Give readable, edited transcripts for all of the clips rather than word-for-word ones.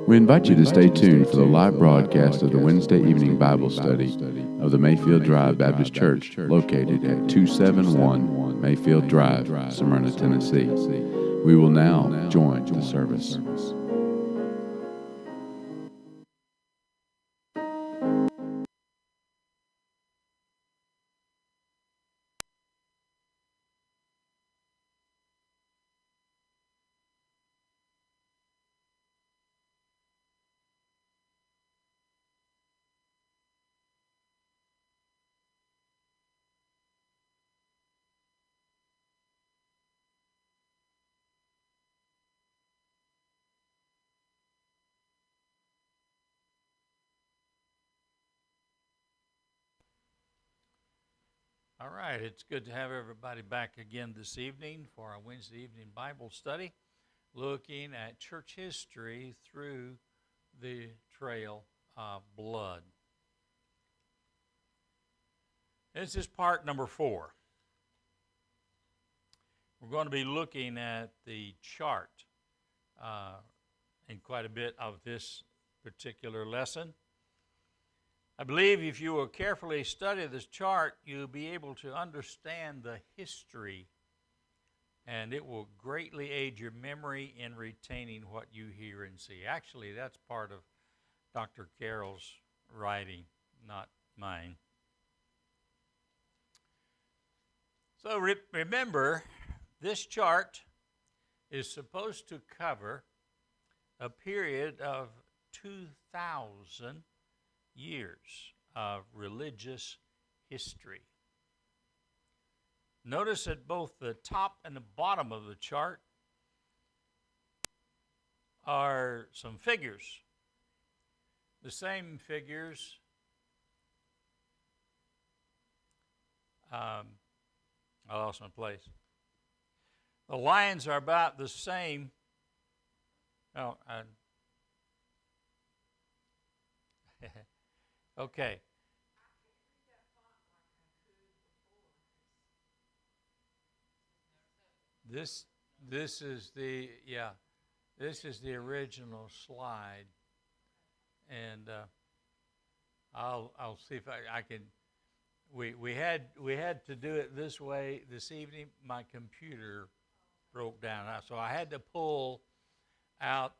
We invite you to stay tuned for the live broadcast of the Wednesday evening Bible study of the Mayfield Drive Baptist Church, located at 271 Mayfield Drive, Smyrna, Tennessee. We will now join the service. All right, it's good to have everybody back again this evening for our Wednesday evening Bible study, looking at church history through the trail of blood. This is part number 4. We're going to be looking at the chart in quite a bit of this particular lesson. I believe if you will carefully study this chart, you'll be able to understand the history, and it will greatly aid your memory in retaining what you hear and see. Actually, that's part of Dr. Carroll's writing, not mine. So remember, this chart is supposed to cover a period of 2,000 years of religious history. Notice that both the top and the bottom of the chart are some figures. The same figures I lost my place. The lines are about the same. Oh, okay. This is the this is the original slide, and I'll see if I can. We had to do it this way this evening. My computer broke down, so I had to pull out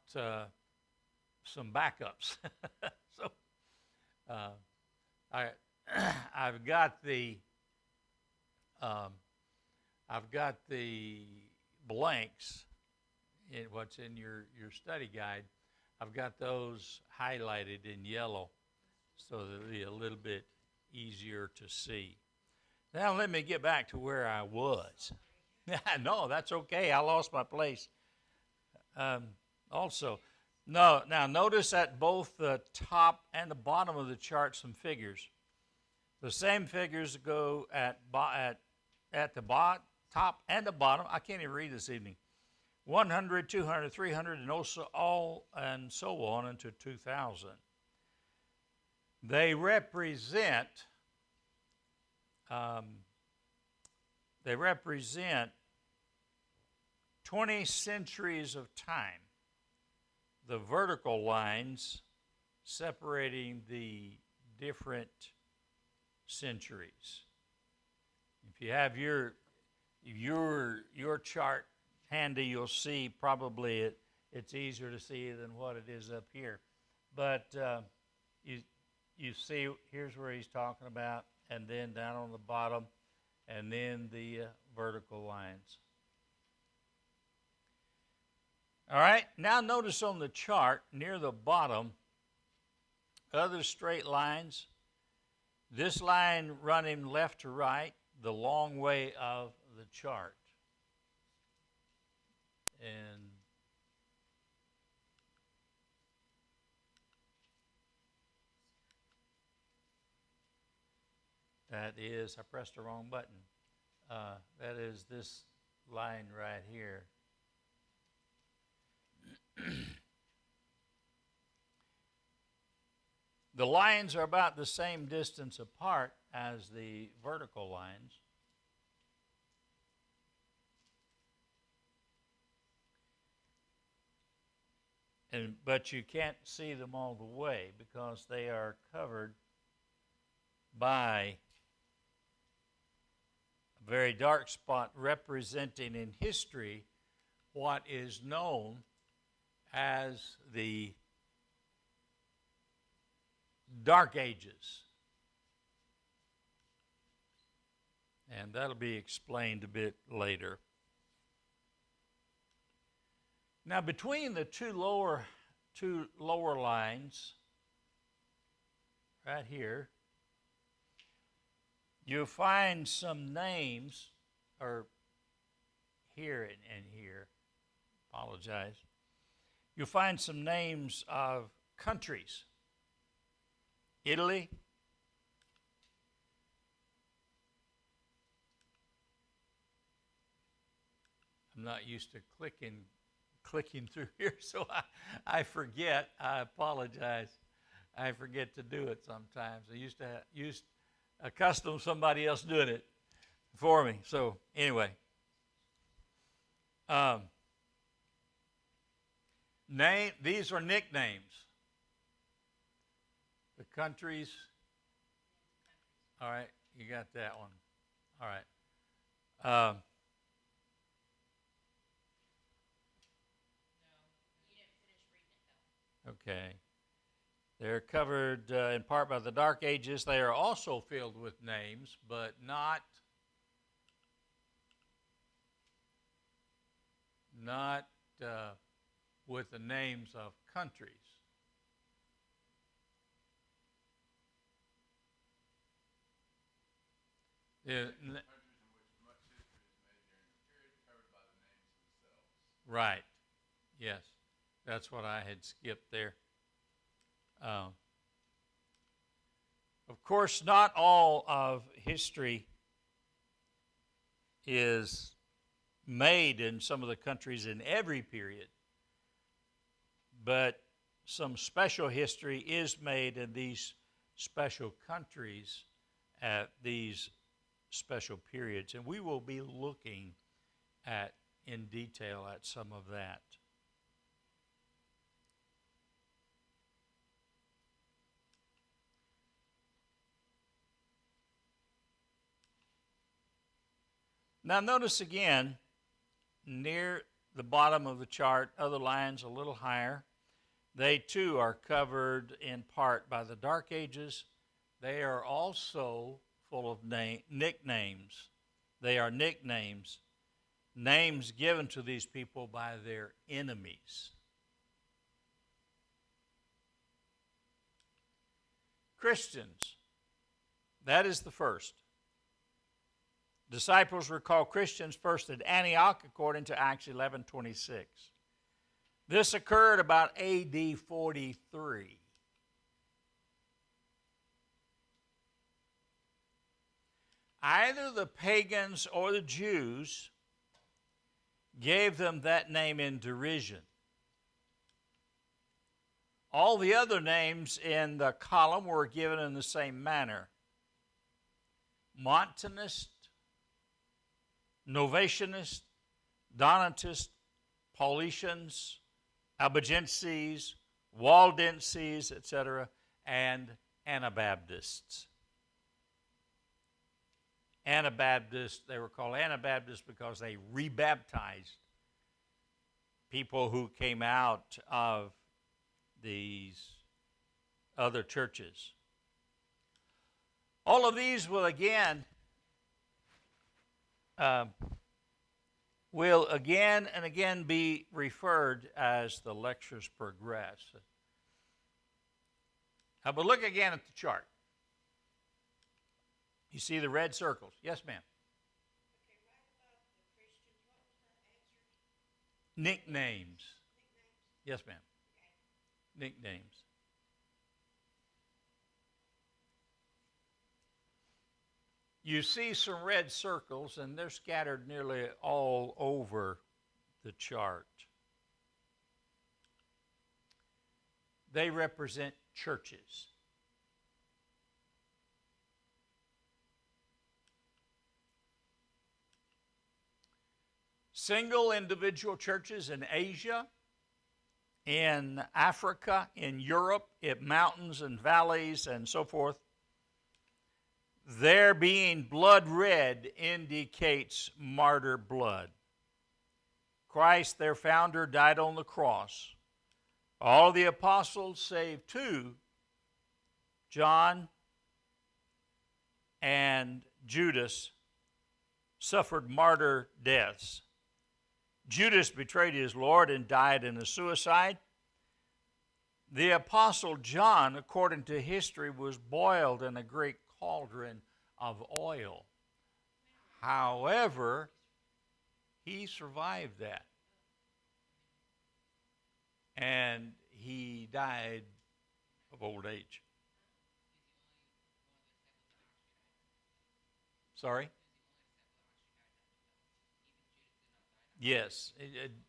some backups. So I've got the blanks in what's in your study guide. I've got those highlighted in yellow so that it'll be a little bit easier to see. Now let me get back to where I was. No, that's okay. I lost my place. Also, no. Now notice at both the top and the bottom of the chart some figures. The same figures go at the top and the bottom. I can't even read this evening. 100, 200, 300, and also all and so on into 2,000. They represent 20 centuries of time. The vertical lines separating the different centuries. If you have your chart handy, you'll see probably it's easier to see than what it is up here. But you see, here's where he's talking about, and then down on the bottom, and then the vertical lines. All right, now notice on the chart near the bottom, other straight lines. This line running left to right, the long way of the chart. And that is, I pressed the wrong button. That is this line right here. The lines are about the same distance apart as the vertical lines. But you can't see them all the way because they are covered by a very dark spot representing in history what is known as the Dark Ages. And that'll be explained a bit later. Now, between the two lower lines, right here, you'll find some names, or here and here, apologize. You'll find some names of countries. Italy, I'm not used to clicking through here, so I forget. I apologize. I forget to do it sometimes. I used to accustom somebody else doing it for me. So anyway, these are nicknames. The countries All right, you got that one. All right. Okay. They're covered in part by the Dark Ages. They are also filled with names, but not with the names of countries. Right. Yes. That's what I had skipped there. Uh, of course, not all of history is made in some of the countries in every period, but some special history is made in these special countries at these special periods, and we will be looking at in detail at some of that. Now notice again, near the bottom of the chart, other lines a little higher, they too are covered in part by the Dark Ages. They are also full of nicknames. They are nicknames, names given to these people by their enemies. Christians, that is the first. Disciples were called Christians first at Antioch, according to Acts 11:26. This occurred about AD 43. Either the pagans or the Jews gave them that name in derision. All the other names in the column were given in the same manner. Montanist, Novatianist, Donatist, Paulicians, Albigenses, Waldenses, etc., and Anabaptists. Anabaptists, they were called Anabaptists because they rebaptized people who came out of these other churches. All of these will again and again be referred as the lectures progress. But look again at the chart. You see the red circles. Yes, ma'am. Okay, right above the Christians, what was the answer? Nicknames. Nicknames? Yes, ma'am. Okay. Nicknames. You see some red circles, and they're scattered nearly all over the chart. They represent churches. Single individual churches in Asia, in Africa, in Europe, in mountains and valleys and so forth. Their being blood red indicates martyr blood. Christ, their founder, died on the cross. All the apostles, save two, John and Judas, suffered martyr deaths. Judas betrayed his Lord and died in a suicide. The apostle John, according to history, was boiled in a great cauldron of oil. However, he survived that. And he died of old age. Sorry? Yes,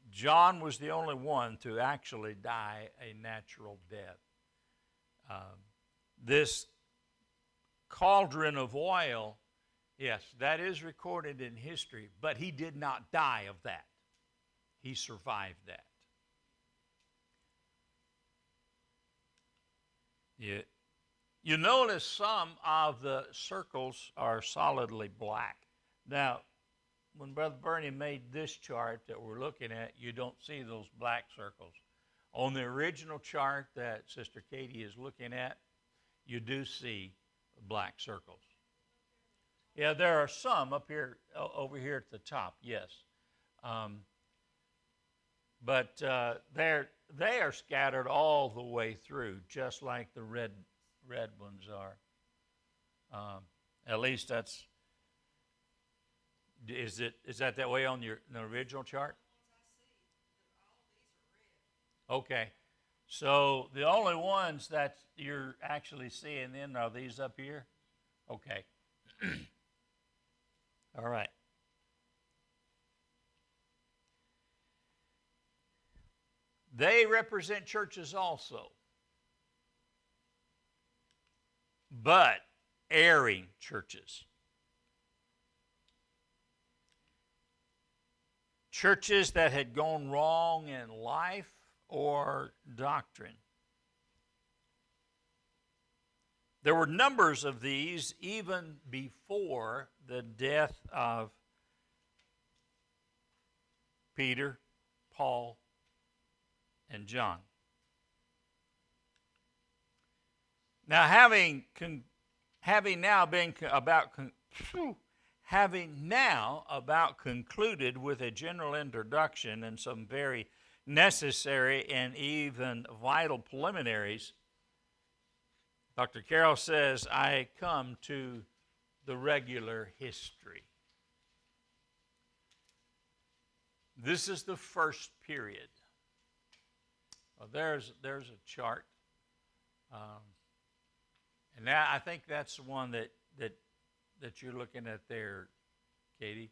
John was the only one to actually die a natural death. This cauldron of oil, yes, that is recorded in history, but he did not die of that. He survived that. You notice some of the circles are solidly black. Now, when Brother Bernie made this chart that we're looking at, you don't see those black circles. On the original chart that Sister Katie is looking at, you do see black circles. Yeah, there are some up here, over here at the top, yes. But they are scattered all the way through, just like the red ones are. At least that's, is that way on the original chart? Okay. So the only ones that you're actually seeing then are these up here? Okay. All right. They represent churches also, but erring churches. Churches that had gone wrong in life or doctrine. There were numbers of these even before the death of Peter, Paul, and John. Now, having now about concluded with a general introduction and some very necessary and even vital preliminaries, Dr. Carroll says, I come to the regular history. This is the first period. Well, there's a chart. And that, I think that's the one that you're looking at there, Katie.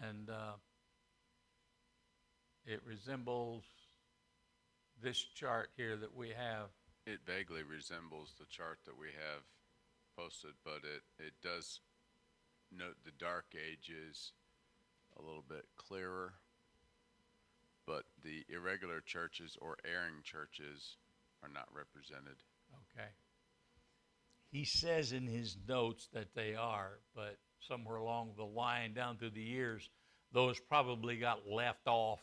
And it resembles this chart here that we have. It vaguely resembles the chart that we have posted, but it does note the dark ages a little bit clearer, but the irregular churches or erring churches are not represented. Okay. He says in his notes that they are, but somewhere along the line, down through the years, those probably got left off.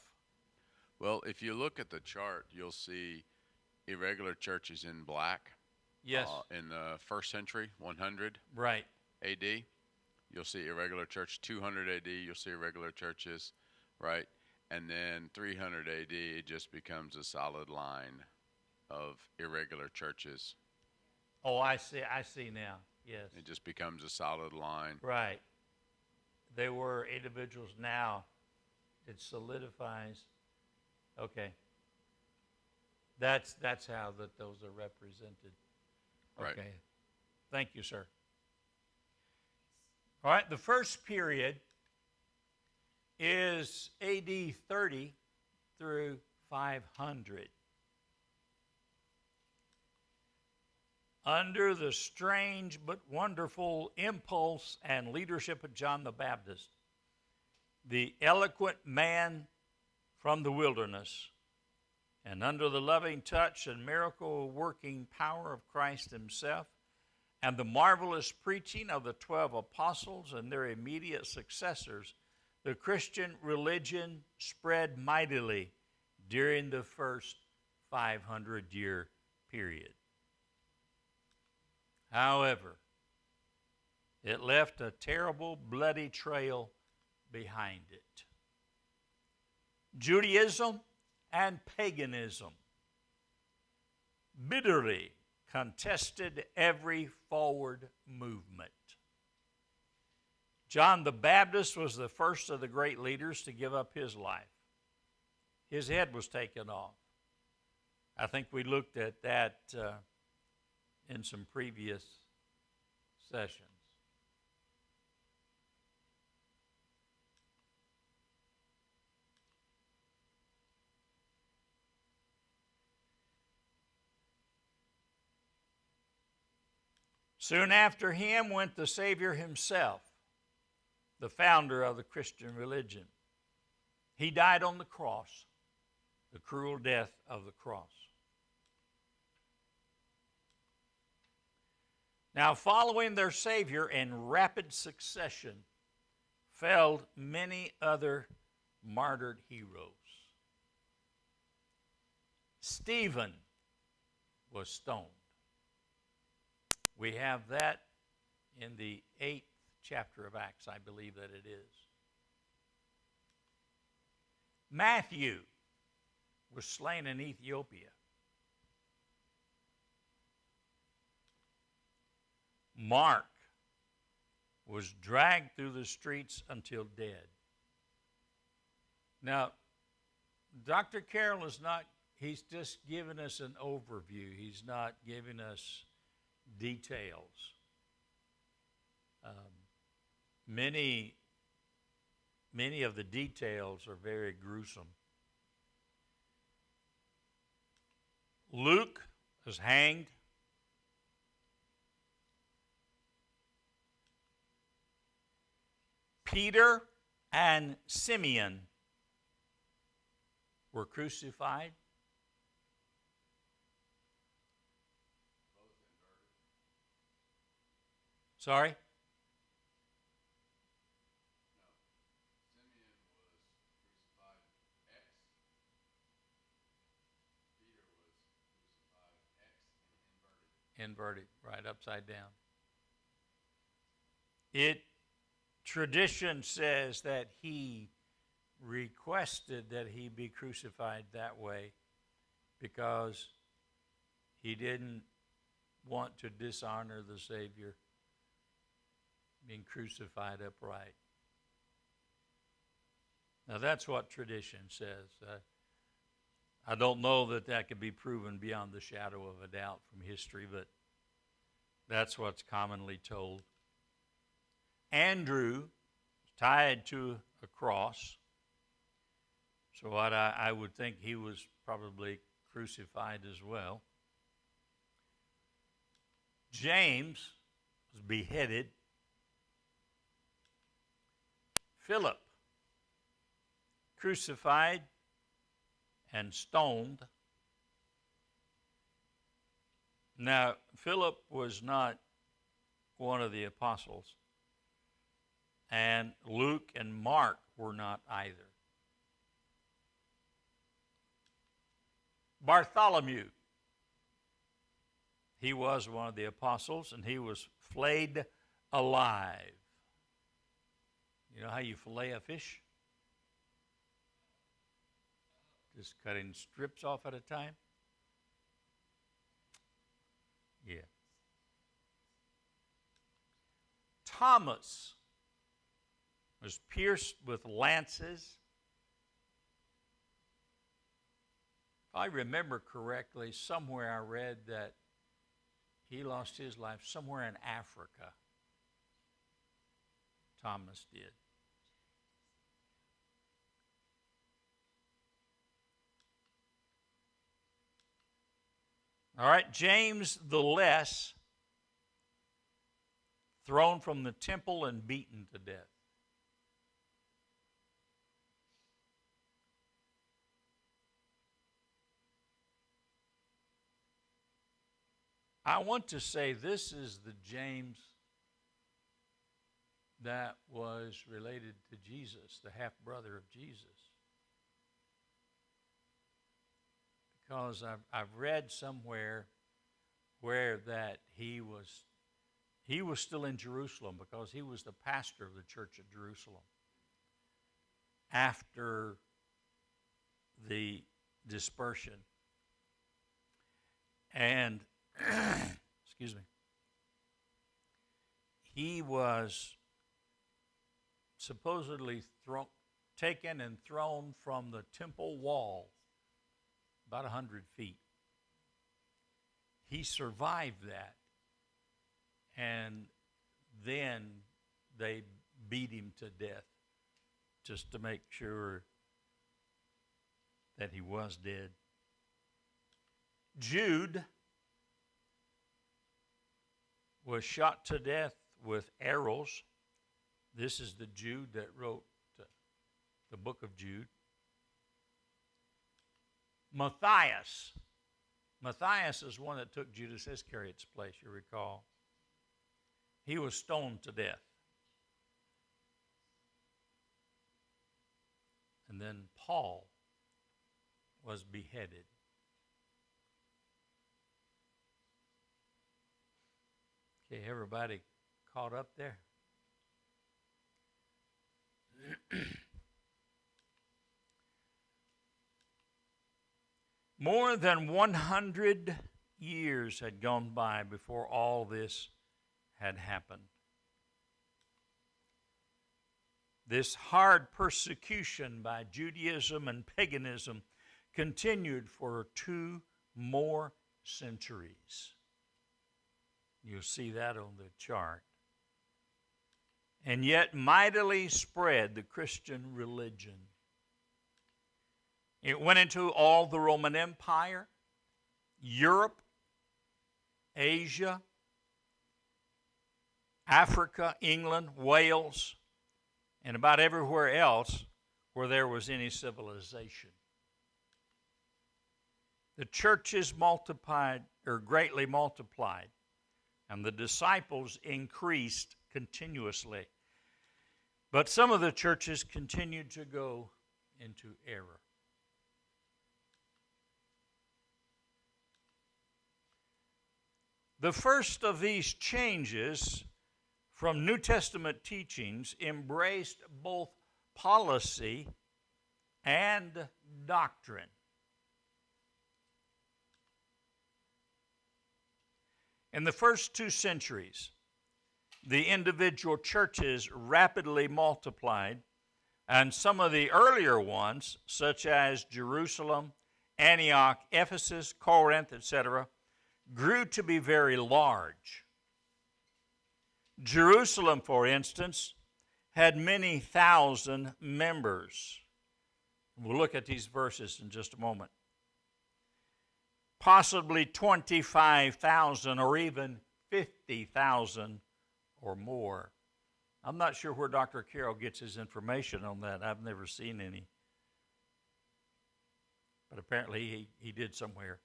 Well, if you look at the chart, you'll see irregular churches in black. Yes. In the first century, 100 right. AD. You'll see irregular church. 200 AD, you'll see irregular churches, right? And then 300 AD, it just becomes a solid line of irregular churches. Oh, I see now. Yes. It just becomes a solid line. Right. They were individuals. Now it solidifies. Okay. That's how those are represented. Okay. Right. Thank you, sir. All right, the first period is AD 30 through 500. Under the strange but wonderful impulse and leadership of John the Baptist, the eloquent man from the wilderness, and under the loving touch and miracle-working power of Christ himself, and the marvelous preaching of the 12 apostles and their immediate successors, the Christian religion spread mightily during the first 500-year period. However, it left a terrible, bloody trail behind it. Judaism and paganism bitterly contested every forward movement. John the Baptist was the first of the great leaders to give up his life. His head was taken off. I think we looked at that in some previous sessions. Soon after him went the Savior himself, the founder of the Christian religion. He died on the cross, the cruel death of the cross. Now, following their Savior in rapid succession fell many other martyred heroes. Stephen was stoned. We have that in the 8th chapter of Acts, I believe that it is. Matthew was slain in Ethiopia. Mark was dragged through the streets until dead. Now, Dr. Carroll is not, he's just giving us an overview. He's not giving us details. Many of the details are very gruesome. Luke was hanged. Peter and Simeon were crucified. Sorry? Inverted, right upside down. Tradition says that he requested that he be crucified that way because he didn't want to dishonor the Savior being crucified upright. Now that's what tradition says. I don't know that that could be proven beyond the shadow of a doubt from history, but that's what's commonly told. Andrew was tied to a cross, so what I would think he was probably crucified as well. James was beheaded. Philip, crucified and stoned. Now, Philip was not one of the apostles, and Luke and Mark were not either. Bartholomew, he was one of the apostles, and he was flayed alive. You know how you fillet a fish? Just cutting strips off at a time? Yeah. Thomas was pierced with lances. If I remember correctly, somewhere I read that he lost his life somewhere in Africa. Thomas did. All right, James the Less, thrown from the temple and beaten to death. I want to say this is the James that was related to Jesus, the half-brother of Jesus. Because I've read somewhere where that he was still in Jerusalem because he was the pastor of the church at Jerusalem after the dispersion. And, excuse me, he was supposedly taken and thrown from the temple wall about 100 feet. He survived that, and then they beat him to death just to make sure that he was dead. Jude was shot to death with arrows. This is the Jude that wrote the book of Jude. Matthias is one that took Judas Iscariot's place, you recall. he was stoned to death. And then Paul was beheaded. Okay, everybody caught up there? More than 100 years had gone by before all this had happened. This hard persecution by Judaism and paganism continued for 2 more centuries. You'll see that on the chart. And yet mightily spread the Christian religion. It went into all the Roman Empire, Europe, Asia, Africa, England, Wales, and about everywhere else where there was any civilization. The churches greatly multiplied, and the disciples increased continuously. But some of the churches continued to go into error. The first of these changes from New Testament teachings embraced both policy and doctrine. In the first 2 centuries, the individual churches rapidly multiplied, and some of the earlier ones, such as Jerusalem, Antioch, Ephesus, Corinth, etc., grew to be very large. Jerusalem, for instance, had many thousand members. We'll look at these verses in just a moment. Possibly 25,000 or even 50,000 or more. I'm not sure where Dr. Carroll gets his information on that. I've never seen any. But apparently he did somewhere.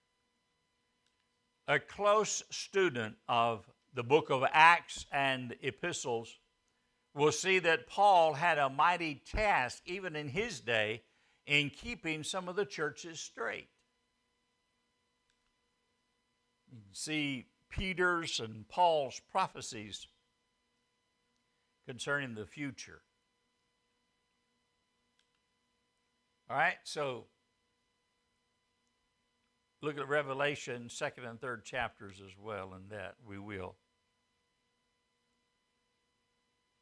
A close student of the book of Acts and epistles will see that Paul had a mighty task, even in his day, in keeping some of the churches straight. You can see Peter's and Paul's prophecies concerning the future. All right, so look at Revelation 2nd and 3rd chapters as well, and that we will.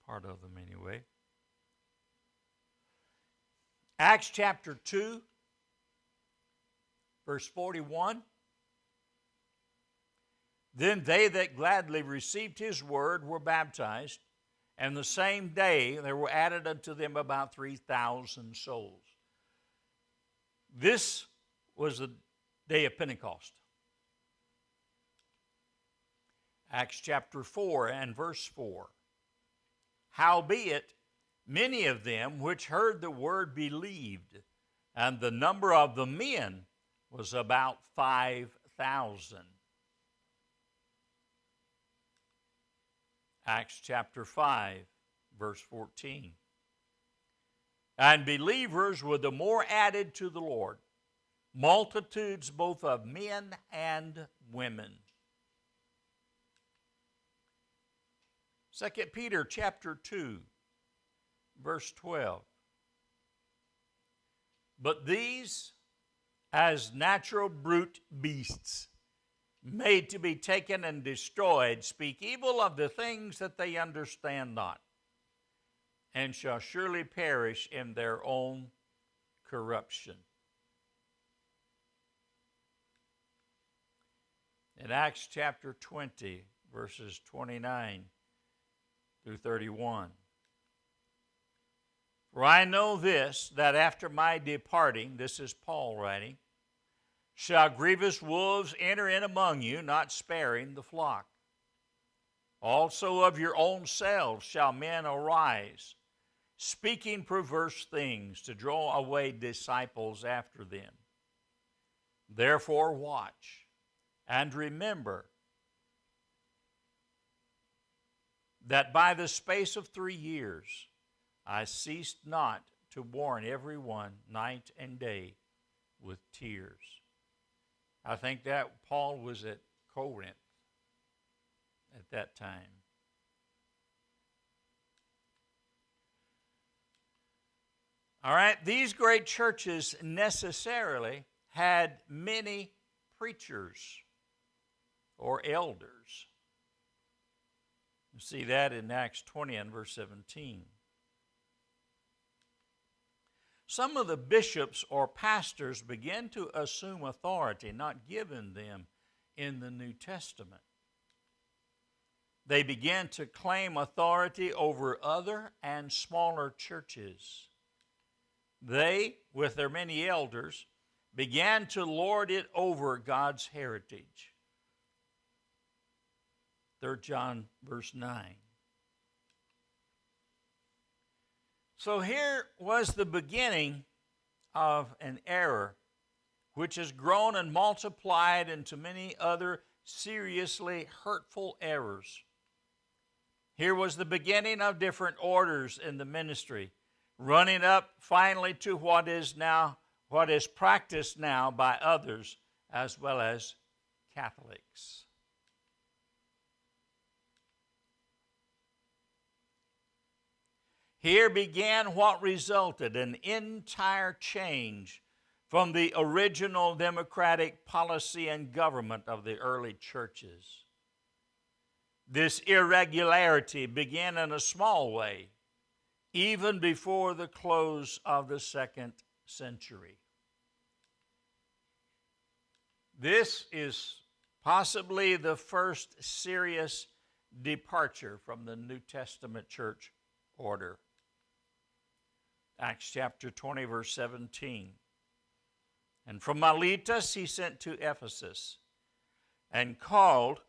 Part of them anyway. Acts chapter 2, verse 41. Then they that gladly received his word were baptized, and the same day there were added unto them about 3,000 souls. This was the day of Pentecost. Acts chapter 4 and verse 4. Howbeit, many of them which heard the word believed, and the number of the men was about 5,000. Acts chapter 5, verse 14. And believers were the more added to the Lord, multitudes both of men and women. 2 Peter chapter 2, verse 12. But these, as natural brute beasts, made to be taken and destroyed, speak evil of the things that they understand not, and shall surely perish in their own corruption. In Acts chapter 20, verses 29 through 31. For I know this, that after my departing, this is Paul writing, shall grievous wolves enter in among you, not sparing the flock. Also of your own selves shall men arise, speaking perverse things, to draw away disciples after them. Therefore watch, and remember that by the space of 3 years I ceased not to warn everyone night and day with tears. I think that Paul was at Corinth at that time. All right, these great churches necessarily had many preachers or elders. You see that in Acts 20 and verse 17. Some of the bishops or pastors began to assume authority not given them in the New Testament. They began to claim authority over other and smaller churches. They, with their many elders, began to lord it over God's heritage. 3 John verse 9. So here was the beginning of an error which has grown and multiplied into many other seriously hurtful errors. Here was the beginning of different orders in the ministry, running up finally to what is practiced now by others as well as Catholics. Here began what resulted an entire change from the original democratic policy and government of the early churches. This irregularity began in a small way, even before the close of the 2nd century. This is possibly the first serious departure from the New Testament church order. Acts chapter 20, verse 17. And from Miletus he sent to Ephesus and called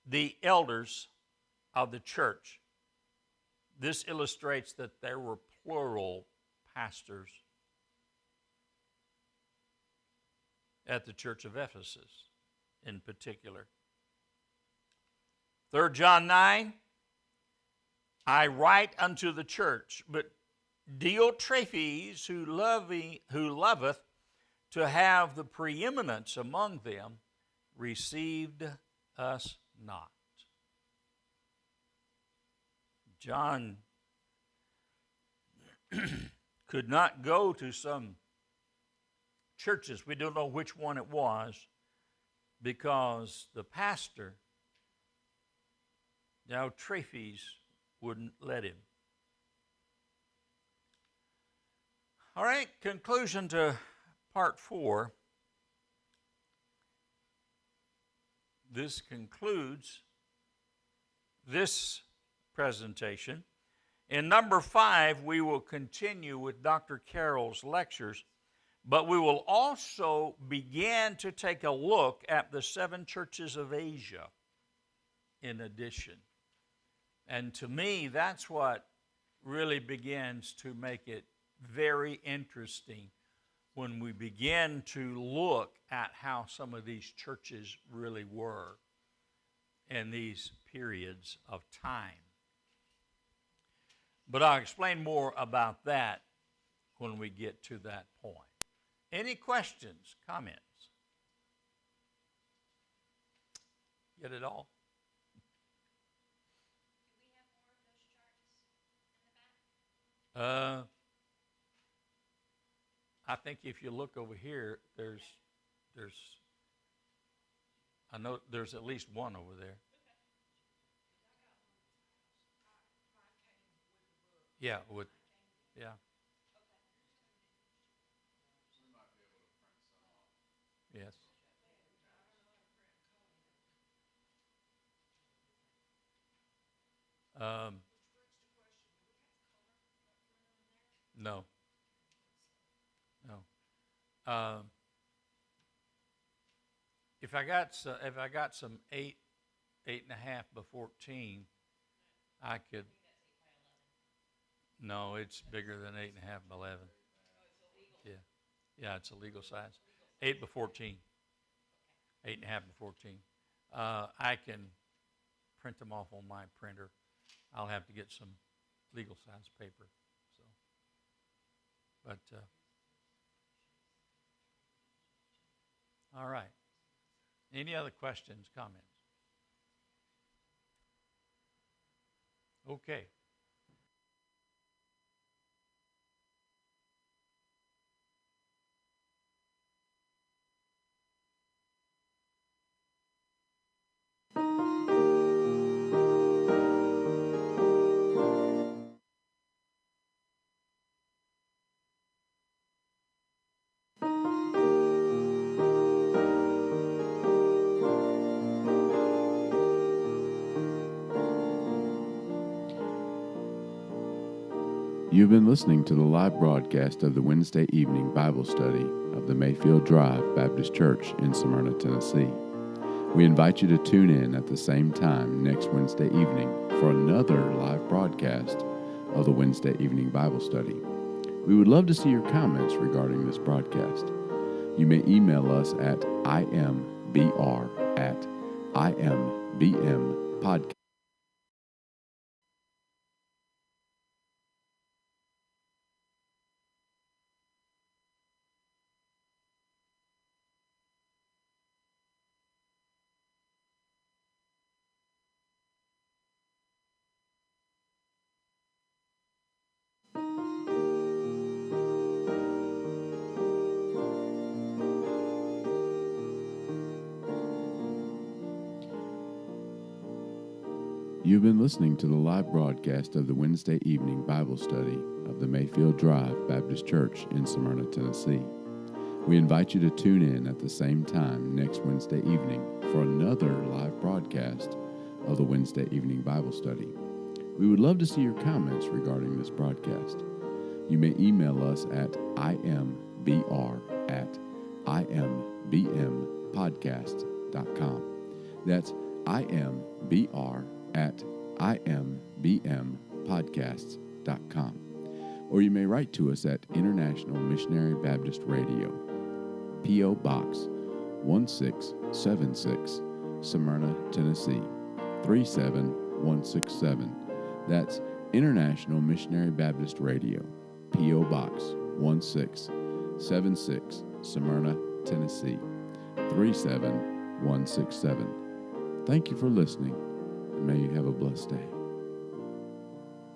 the elders of the church. This illustrates that there were plural pastors at the church of Ephesus in particular. 3 John 9, I write unto the church, but Diotrephes, who loveth to have the preeminence among them, received us not. John could not go to some churches, we don't know which one it was, because the pastor, Diotrephes, wouldn't let him. All right, conclusion to part 4. This concludes this presentation. In number 5, we will continue with Dr. Carroll's lectures, but we will also begin to take a look at the 7 churches of Asia in addition. And to me, that's what really begins to make it very interesting when we begin to look at how some of these churches really were in these periods of time. But I'll explain more about that when we get to that point. Any questions, comments? Get it all? Do we have more of those charts in the back? I think if you look over here, I know there's at least one over there. Yeah, yeah. Yes. No. No. If I got some 8.5 by 14, I could. No, it's bigger than 8.5 by 11. Yeah, it's a legal size. 8 by 14. 8.5 by 14. I can print them off on my printer I'll have to get some legal size paper. So, but all right. Any other questions, comments? Okay. You've been listening to the live broadcast of the Wednesday evening Bible study of the Mayfield Drive Baptist Church in Smyrna, Tennessee. We invite you to tune in at the same time next Wednesday evening for another live broadcast of the Wednesday evening Bible study. We would love to see your comments regarding this broadcast. You may email us at imbr@imbmpodcast. You've been listening to the live broadcast of the Wednesday evening Bible study of the Mayfield Drive Baptist Church in Smyrna, Tennessee. We invite you to tune in at the same time next Wednesday evening for another live broadcast of the Wednesday evening Bible study. We would love to see your comments regarding this broadcast. You may email us at imbr@imbmpodcast.com. That's imbr@imbmpodcasts.com. Or you may write to us at International Missionary Baptist Radio, P.O. Box 1676, Smyrna, Tennessee 37167. That's International Missionary Baptist Radio, P.O. Box 1676, Smyrna, Tennessee 37167. Thank you for listening, and may you have a blessed day.